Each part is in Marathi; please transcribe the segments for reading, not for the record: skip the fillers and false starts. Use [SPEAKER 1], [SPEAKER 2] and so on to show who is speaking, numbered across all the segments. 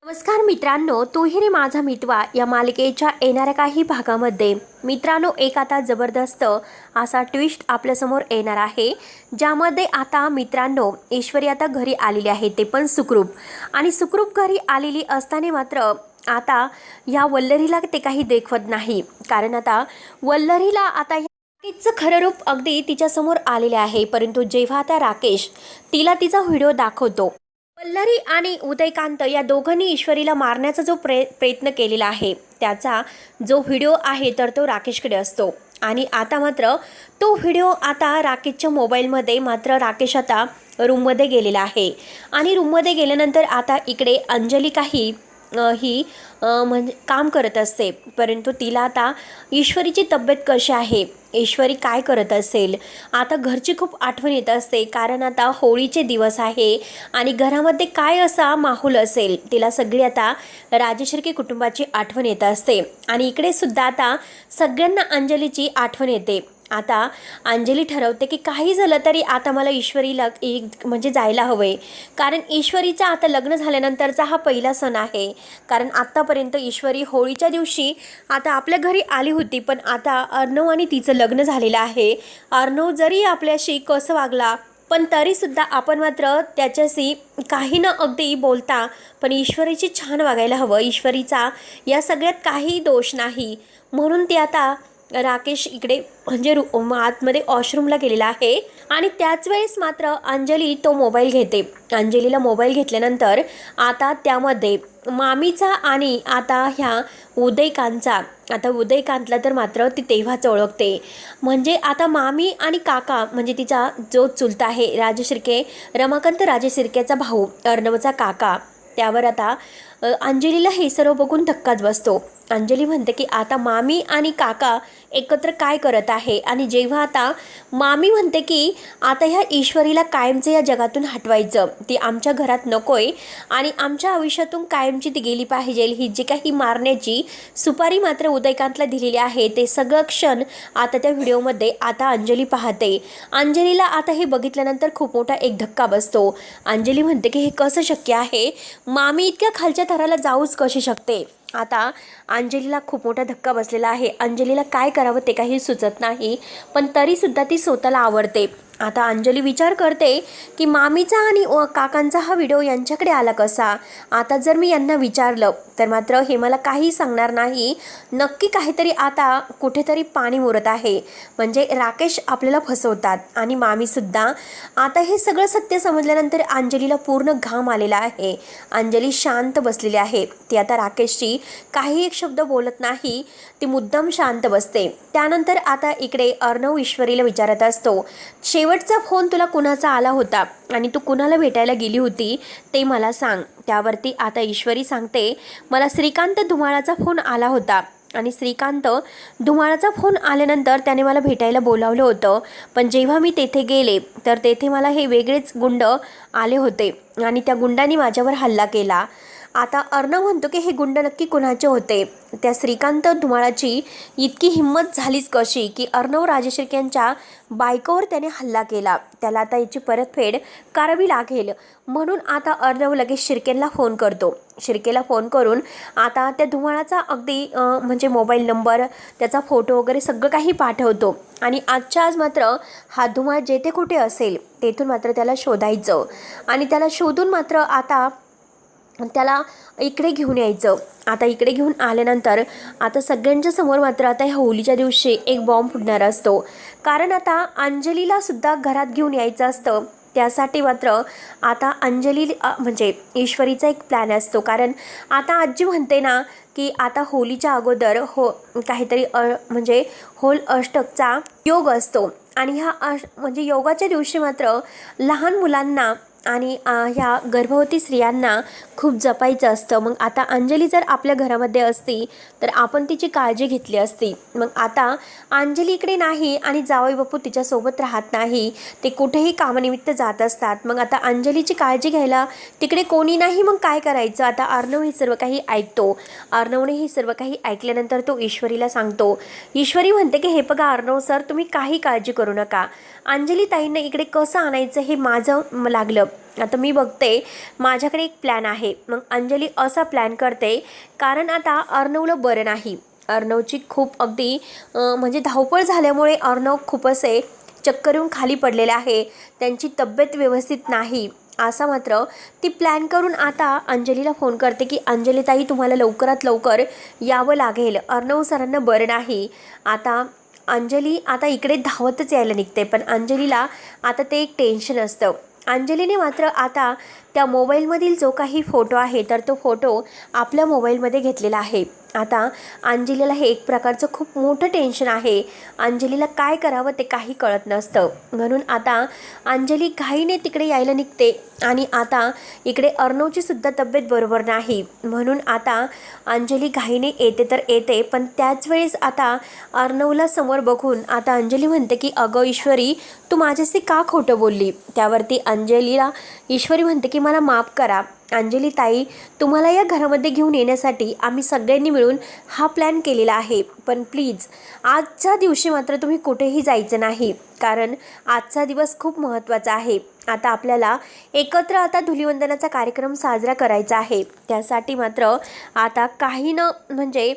[SPEAKER 1] नमस्कार मित्रांनो, तूही रे माझा मितवा या मालिकेच्या येणाऱ्या काही भागामध्ये मित्रांनो एक आता जबरदस्त असा ट्विस्ट आपल्यासमोर येणार आहे, ज्यामध्ये आता मित्रांनो ईश्वरी आता घरी आलेली आहे, ते पण सुखरूप. आणि सुखरूप घरी आलेली असताना मात्र आता या वल्लरीला ते काही देखवत नाही, कारण आता वल्लरीला आता राकेशचं खरं रूप अगदी तिच्यासमोर आलेले आहे. परंतु जेव्हा आता राकेश तिला तिचा व्हिडिओ दाखवतो, वल्लरी आणि उदयकांत या दोघांनी ईश्वरीला मारण्याचा जो प्रयत्न केलेला आहे, त्याचा जो व्हिडिओ आहे तर तो राकेशकडे असतो. आणि आता मात्र तो व्हिडिओ आता राकेशच्या मोबाईलमध्ये मात्र राकेश आता रूममध्ये गेलेला आहे. आणि रूममध्ये गेल्यानंतर आता इकडे अंजली काही ही म्हणजे काम करत असते. परंतु तिला आता ईश्वरीची तब्येत कशी आहे, ईश्वरी काय करत असेल, आता घरची खूप आठवण येत असते. कारण आता होळीचे दिवस आहे आणि घरामध्ये काय असा माहोल असेल, तिला सगळी आता राजेशिर्के कुटुंबाची आठवण येत असते. आणि इकडे सुद्धा आता सगळ्यांना अंजलीची आठवण येते. आता अंजली ठरवते की काही झालं तरी आता मला ईश्वरीला म्हणजे जायला हवं आहे, कारण ईश्वरीचा आता लग्न झाल्यानंतरचा हा पहिला सण आहे. कारण आत्तापर्यंत ईश्वरी होळीच्या दिवशी आता आपल्या घरी आली होती, पण आता अर्णव आणि तिचं लग्न झालेलं आहे. अर्णव जरी आपल्याशी कसं वागला पण तरीसुद्धा आपण मात्र त्याच्याशी काही न अगदी बोलता पण ईश्वरीची छान वागायला हवं. ईश्वरीचा या सगळ्यात काही दोष नाही, म्हणून ती आता राकेश इकडे म्हणजे आतमध्ये वॉशरूमला गेलेला आहे. आणि त्याच वेळेस मात्र अंजली तो मोबाईल घेते. अंजलीला मोबाईल घेतल्यानंतर आता त्यामध्ये मामीचा आणि आता ह्या उदयकांतचा, आता उदयकांतला तर मात्र ती तेव्हाच ओळखते. म्हणजे आता मामी आणि काका म्हणजे तिचा जो चुलता आहे राजेशिर्के, रमाकांत राजेशिर्केचा भाऊ अर्णवचा काका, त्यावर आता अंजलीला हे सर्व बघून धक्काच बसतो. अंजली म्हणते की आता मामी आणि काका एकत्र काय करत आहे. आणि जेव्हा आता मामी म्हणते की आता ह्या ईश्वरीला कायमचं या जगातून हटवायचं, ती आमच्या घरात नकोय आणि आमच्या आयुष्यातून कायमची ती गेली पाहिजे, ही जी काही मारण्याची सुपारी मात्र उदयकांतला दिलेली आहे, ते सगळं क्षण आता त्या व्हिडिओमध्ये आता अंजली पाहते. अंजलीला आता हे बघितल्यानंतर खूप मोठा एक धक्का बसतो. अंजली म्हणते की हे कसं शक्य आहे, मामी इतक्या खालच्या थराला जाऊच कशी शकते. आता अंजलीला खूप मोठा धक्का बसलेला आहे. अंजलीला काय करावं ते काही सुचत नाही, पण तरीसुद्धा ती स्वतःला आवडते. आता अंजली विचार करते की मामीचा आणि काकांचा हा व्हिडिओ यांच्याकडे आला कसा. आता जर मी यांना विचारलं तर मात्र हे मला काही सांगणार नाही, नक्की काहीतरी आता कुठेतरी पाणी मुरत आहे. म्हणजे राकेश आपल्याला फसवतात आणि मामीसुद्धा. आता हे सगळं सत्य समजल्यानंतर अंजलीला पूर्ण घाम आलेला आहे. अंजली शांत बसलेली आहे. ती आता राकेशची काही एक शब्द बोलत नाही, ती मुद्दाम शांत बसते. त्यानंतर आता इकडे अर्णव ईश्वरीला विचारत असतो, शेवटचा फोन तुला कुणाचा आला होता आणि तू कुणाला भेटायला गेली होती ते मला सांग. त्यावरती आता ईश्वरी सांगते, मला श्रीकांत धुमाळाचा फोन आला होता आणि श्रीकांत धुमाळाचा फोन आल्यानंतर त्याने मला भेटायला बोलावलं होतं, पण जेव्हा मी तेथे गेले तर तेथे मला हे वेगळेच गुंड आले होते आणि त्या गुंडांनी माझ्यावर हल्ला केला. आता अर्णव म्हणतो की हे गुंड नक्की कुणाचे होते, त्या श्रीकांत धुमाळाची इतकी हिंमत झालीच कशी की अर्णव राजेशिर्के यांच्या बायकोवर त्याने हल्ला केला, त्याला आता याची परतफेड करावी लागेल. म्हणून आता अर्णव लगेच शिर्केला फोन करतो. शिर्केला फोन करून आता त्या धुमाळाचा अगदी म्हणजे मोबाईल नंबर, त्याचा फोटो वगैरे सगळं काही पाठवतो. आणि आजच्या आज मात्र हा धुमाळ जेथे कुठे असेल तेथून मात्र त्याला शोधायचं आणि त्याला शोधून मात्र आता त्याला इकडे घेऊन यायचं. आता इकडे घेऊन आल्यानंतर आता सगळ्यांच्या समोर मात्र आता ह्या होळीच्या दिवशी एक बॉम्ब फुटणार असतो. कारण आता अंजलीला सुद्धा घरात घेऊन यायचं असतं. त्यासाठी मात्र आता अंजली म्हणजे ईश्वरीचा एक प्लॅन असतो. कारण आता आजी म्हणते ना की आता होळीच्या अगोदर काहीतरी म्हणजे होल अष्टकचा योग असतो आणि ह्या म्हणजे योगाच्या दिवशी मात्र लहान मुलांना आणि ह्या गर्भवती स्त्रियांना खूप जपायचं असतं. मग आता अंजली जर आपल्या घरामध्ये असती तर आपण तिची काळजी घेतली असती. मग आता अंजली इकडे नाही आणि जावई बापू तिच्यासोबत राहत नाही, ते कुठेही कामानिमित्त जात असतात. मग आता अंजलीची काळजी घ्यायला तिकडे कोणी नाही, मग काय करायचं. आता अर्णव हे सर्व काही ऐकतो. अर्णवने हे सर्व काही ऐकल्यानंतर तो ईश्वरीला सांगतो. ईश्वरी म्हणते की हे बघा अर्णव सर, तुम्ही काही काळजी करू नका, अंजली ताईंना इकडे कसं आणायचं हे माझं लागलं. आता मी बघते, माझ्याकडे एक प्लॅन आहे. मग अंजली असा प्लॅन करते, कारण आता अर्णवला बरं नाही. अर्णवची खूप अगदी म्हणजे धावपळ झाल्यामुळे अर्णव खूप असे चक्कर येऊन खाली पडलेले आहे. त्यांची तब्येत व्यवस्थित नाही. असा मात्र ती प्लॅन करून आता अंजलीला फोन करते की अंजली ताई, तुम्हाला लवकरात लवकर यावं लागेल, अर्णव सरांना बरं नाही. आता अंजली आता इकडे धावतच यायला निघते, पण अंजलीला आता ते एक टेन्शन असतं. अंजलीने मात्र आता त्या मोबाईलमधील जो काही फोटो आहे तर तो फोटो आपल्या मोबाईलमध्ये घेतलेला आहे. आता अंजलीला हे एक प्रकारचं खूप मोठं टेन्शन आहे. अंजलीला काय करावं ते काही कळत नसतं. म्हणून आता अंजली घाईने तिकडे यायला निघते आणि आता इकडे अर्णवची सुद्धा तब्येत बरोबर नाही. म्हणून आता अंजली घाईने येते तर येते, पण त्याच वेळेस आता अर्णवला समोर बघून आता अंजली म्हणते की अगं ईश्वरी, तू माझ्याशी का खोटं बोलली. त्यावरती अंजलीला ईश्वरी म्हणते की मला माफ करा अंजली ताई, तुम्हाला या घरामध्ये घेऊन येण्यासाठी आम्ही सगळ्यांनी मिळून हा प्लॅन केलेला आहे. पण प्लीज आजच्या दिवशी मात्र तुम्ही कुठेही जायचं नाही, कारण आजचा दिवस खूप महत्त्वाचा आहे. आता आपल्याला एकत्र आता धुलिवंदनाचा कार्यक्रम साजरा करायचा आहे. त्यासाठी मात्र आता काही न म्हणजे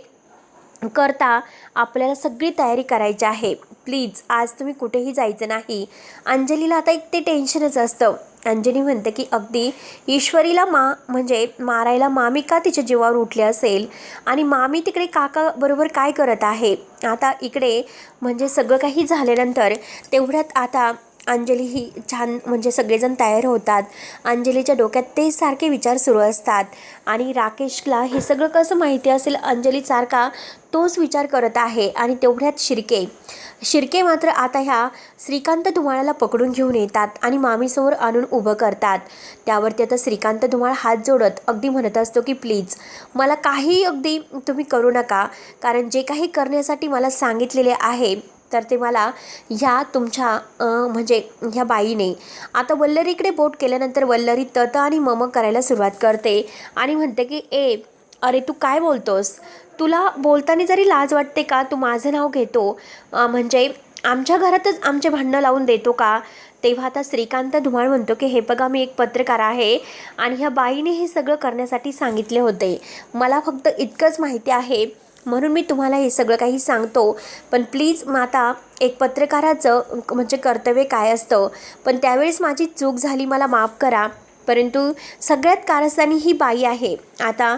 [SPEAKER 1] करता आपल्याला सगळी तयारी करायची आहे. प्लीज आज तुम्ही कुठेही जायचं नाही. अंजलीला आता एक ते टेन्शनच असतं. अंजली म्हणते की अगदी ईश्वरीला म्हणजे मारायला मामी का तिच्या जीवावर उठले असेल, आणि मामी तिकडे काका बरोबर काय करत आहे. आता इकडे म्हणजे सगळं काही झाल्यानंतर तेवढ्यात आता अंजली ही छान म्हणजे सगळेजण तयार होतात. अंजलीच्या डोक्यात ते सारखे विचार सुरू असतात आणि राकेशला हे सगळं कसं माहिती असेल, अंजली सारखा तोच विचार करत आहे. आणि तेवढ्यात शिर्के मात्र आता ह्या श्रीकांत धुमाळाला पकडून घेऊन येतात आणि मामीसमोर आणून उभं करतात. त्यावरती आता श्रीकांत धुमाळ हात जोडत अगदी म्हणत असतो की प्लीज मला काही अगदी तुम्ही करू नका, कारण जे काही करण्यासाठी मला सांगितलेले आहे तर ते मला ह्या तुमच्या म्हणजे ह्या बाईने. आता वल्लरीकडे बोट केल्यानंतर वल्लरी तत आणि मम करायला सुरुवात करते आणि म्हणते की अरे तू काय बोलतोस, तुला बोलताना जरी लाज वाटते का, तू माझं नाव घेतो म्हणजे आमच्या घरातच आमचे भांडणं लावून देतो का. तेव्हा आता श्रीकांत धुमाळ म्हणतो की हे बघा, मी एक पत्रकार आहे आणि ह्या बाईने हे सगळं करण्यासाठी सांगितले होते. मला फक्त इतकंच माहिती आहे म्हणून मी तुम्हाला हे सगळं काही सांगतो. पण प्लीज माता, एक पत्रकाराचं म्हणजे कर्तव्य काय असतं, पण त्यावेळेस माझी चूक झाली, मला माफ करा. परंतु सगळ्यात कारस्थानी ही बाई आहे. आता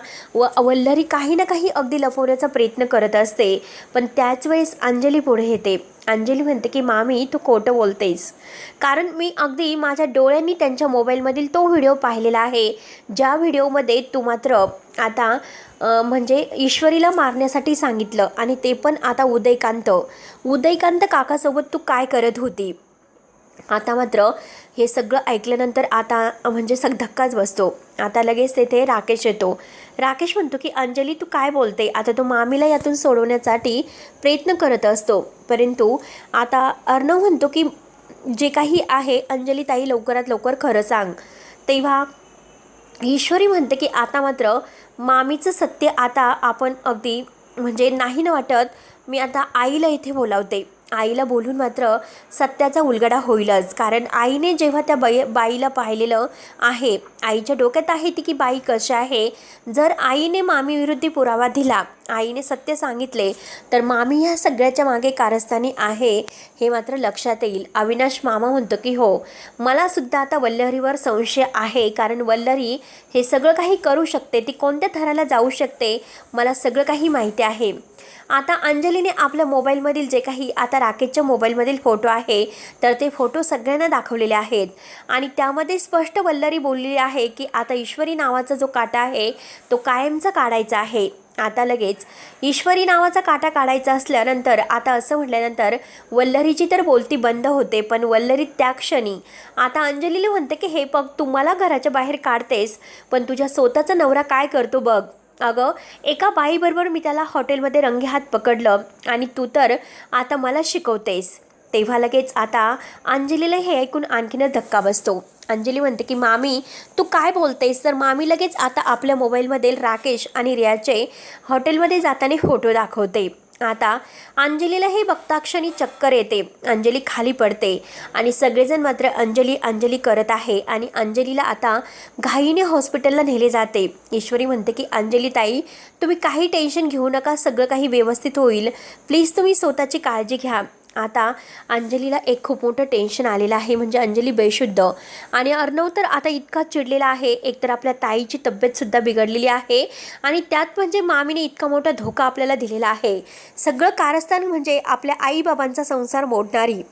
[SPEAKER 1] वल्लरी काही ना काही अगदी लपवण्याचा प्रयत्न करत असते, पण त्याच वेळेस अंजली पुढे येते. अंजली म्हणते की मामी तू खोटं बोलतेस, कारण मी अगदी माझ्या डोळ्यांनी त्यांच्या मोबाईलमधील तो व्हिडिओ पाहिलेला आहे, ज्या व्हिडिओमध्ये तू मात्र आता म्हणजे ईश्वरीला मारण्यासाठी सांगितलं, आणि ते पण आता उदयकांत काकासोबत तू काय करत होती. आता मात्र हे सगळं ऐकल्यानंतर आता म्हणजे धक्काच बसतो. आता लगेच तेथे राकेश येतो. राकेश म्हणतो की अंजली तू काय बोलते. आता तो मामीला यातून सोडवण्यासाठी प्रयत्न करत असतो, परंतु आता अर्णव म्हणतो की जे काही आहे अंजली ताई लवकरात लवकर खरं सांग. तेव्हा ईश्वरी म्हणते की आता मात्र मामीचं सत्य आता आपण अगदी म्हणजे नाही ना वाटत, मी आता आईला इथे बोलावते. आईला बोलून मात्र सत्याचा उलगडा होईलच, कारण आईने जेव्हा त्या बाईला पाहिलेलं आहे, आईच्या डोक्यात आहे ती की बाई कशी आहे. जर आईने मामीविरुद्ध पुरावा दिला, आईने सत्य सांगितले, तर मामी ह्या सगळ्याच्या मागे कारस्थानी आहे हे मात्र लक्षात येईल. अविनाश मामा म्हणतो की हो, मला सुद्धा आता वल्लरीवर संशय आहे, कारण वल्लरी हे सगळं काही करू शकते, ती कोणत्या थराला जाऊ शकते, मला सगळं काही माहिती आहे. आता अंजलीने आपल्या मोबाईलमधील जे काही आता राकेशच्या मोबाईलमधील फोटो आहे तर ते फोटो सगळ्यांना दाखवलेले आहेत, आणि त्यामध्ये स्पष्ट वल्लरी बोललेली आहे की आता ईश्वरी नावाचा जो काटा आहे तो कायमचा काढायचा आहे. आता लगेच ईश्वरी नावाचा काटा काढायचा असल्यानंतर आता असं म्हटल्यानंतर वल्लरीची तर बोलती बंद होते, पण वल्लरी त्या क्षणी आता अंजलीला म्हणते की हे बघ, तू मला घराच्या बाहेर काढतेस, पण तुझ्या स्वतःचा नवरा काय करतो बघ. अगं एका बाईबरोबर मी त्याला हॉटेलमध्ये रंगेहात पकडलं, आणि तू तर आता मला शिकवतेस. तेव्हा लगेच आता अंजलीला हे ऐकून आणखीनच धक्का बसतो. अंजली म्हणते की मामी तू काय बोलतेस. तर मामी लगेच आता आपल्या मोबाईलमध्ये राकेश आणि रियाचे हॉटेलमध्ये जाताना फोटो दाखवते. आता अंजलीला हे बघताक्षणी चक्कर येते, अंजली खाली पडते आणि सगळेजण मात्र अंजली अंजली करत आहे आणि अंजलीला आता घाईने हॉस्पिटलला नेले जाते। ईश्वरी म्हणते की अंजली ताई, तुम्ही काही टेन्शन घेऊ नका, सगळं काही व्यवस्थित होईल, प्लीज तुम्ही स्वतःची काळजी घ्या। आता अंजलीला एक खूप मोठं टेन्शन आलेलं आहे, म्हणजे अंजली बेशुद्ध आणि अर्णव तर आता इतका चिडलेला आहे। एकतर आपल्या ताईची तब्येतसुद्धा बिघडलेली आहे आणि त्यात म्हणजे मामीने इतका मोठा धोका आपल्याला दिलेला आहे। सगळं कारस्थान म्हणजे आपल्या आईबाबांचा संसार मोडणारी,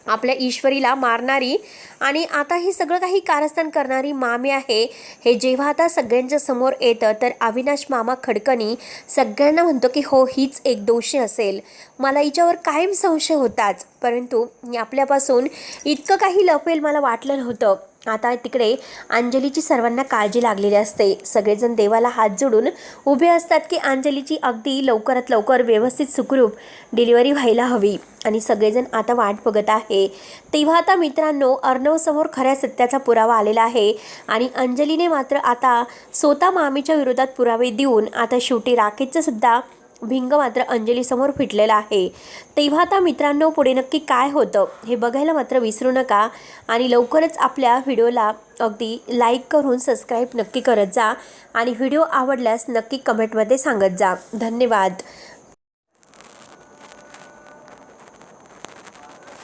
[SPEAKER 1] आपल्या ईश्वरीला मारणारी आणि आता हे सगळं काही कारस्थान करणारी मामी आहे। हे जेव्हा आता सगळ्यांच्या समोर येतं तर अविनाश मामा खडकनी सगळ्यांना म्हणतो की हो, हीच एक दोषी असेल, मला हिच्यावर कायम संशय होताच, परंतु आपल्यापासून इतकं काही लपेल मला वाटलं नव्हतं। आता तिकडे अंजलीची सर्वांना काळजी लागलेली असते, सगळेजण देवाला हात जोडून उभे असतात की अंजलीची अगदी लवकरात लवकर व्यवस्थित सुखरूप डिलिव्हरी व्हायला हवी आणि सगळेजण आता वाट बघत आहे। तेव्हा आता मित्रांनो, अर्णवसमोर खऱ्या सत्याचा पुरावा आलेला आहे आणि अंजलीने मात्र आता स्वतः मामीच्या विरोधात पुरावे देऊन आता शेवटी राकेशचं सुद्धा भिंग मात्र अंजलीसमोर फिटलेला आहे। तेव्हा आता मित्रांनो, पुढे नक्की काय होतं हे बघायला मात्र विसरू नका आणि लवकरच आपल्या व्हिडिओला अगदी लाईक करून सबस्क्राईब नक्की करत जा आणि व्हिडिओ आवडल्यास नक्की कमेंटमध्ये सांगत जा। धन्यवाद।